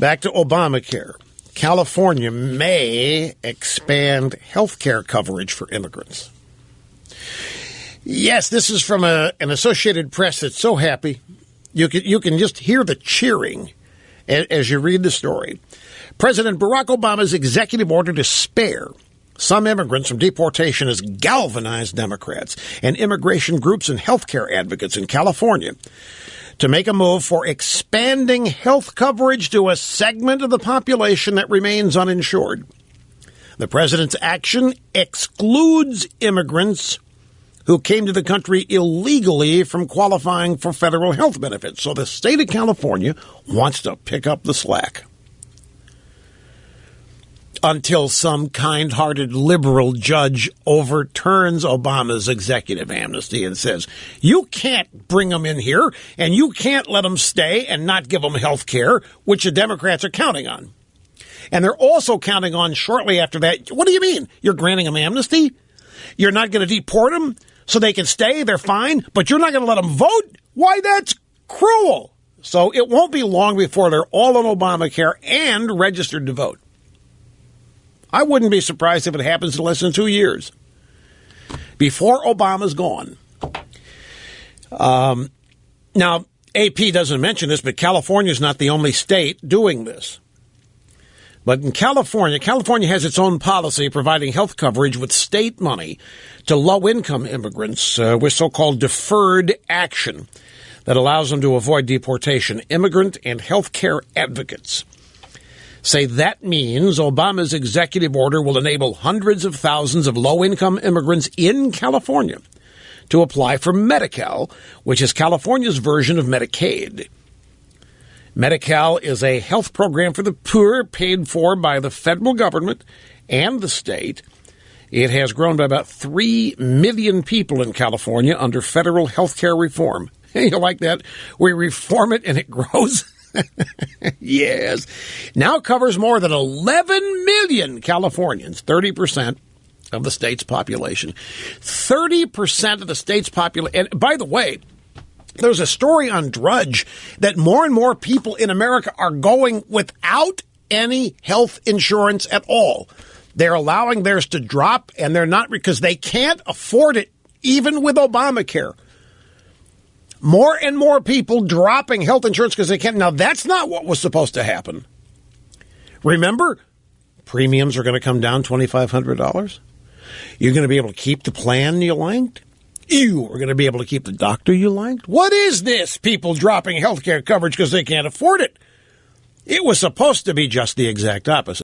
Back to Obamacare. California may expand health care coverage for immigrants. Yes, this is from an Associated Press that's so happy. You can just hear the cheering as you read the story. President Barack Obama's executive order to spare some immigrants from deportation has galvanized Democrats and immigration groups and healthcare advocates in California to make a move for expanding health coverage to a segment of the population that remains uninsured. The president's action excludes immigrants who came to the country illegally from qualifying for federal health benefits. So the state of California wants to pick up the slack until some kind-hearted liberal judge overturns Obama's executive amnesty and says, you can't bring them in here and you can't let them stay and not give them health care, which the Democrats are counting on. And they're also counting on shortly after that, what do you mean? You're granting them amnesty? You're not going to deport them so they can stay, they're fine, but you're not going to let them vote? Why, that's cruel. So it won't be long before they're all on Obamacare and registered to vote. I wouldn't be surprised if it happens in less than 2 years, before Obama's gone. Now, AP doesn't mention this, but California's not the only state doing this. But in California has its own policy providing health coverage with state money to low-income immigrants with so-called deferred action that allows them to avoid deportation. Immigrant and health care advocates say that means Obama's executive order will enable hundreds of thousands of low-income immigrants in California to apply for Medi-Cal, which is California's version of Medicaid. Medi-Cal is a health program for the poor paid for by the federal government and the state. It has grown by about 3 million people in California under federal health care reform. You like that? We reform it and it grows. Yes. Now covers more than 11 million Californians, 30% of the state's population. 30% of the state's population. And by the way, there's a story on Drudge that more and more people in America are going without any health insurance at all. They're allowing theirs to drop, and they're not because they can't afford it, even with Obamacare. More and more people dropping health insurance because they can't. Now, that's not what was supposed to happen. Remember, premiums are going to come down $2,500. You're going to be able to keep the plan you liked. You are going to be able to keep the doctor you liked. What is this? People dropping health care coverage because they can't afford it. It was supposed to be just the exact opposite.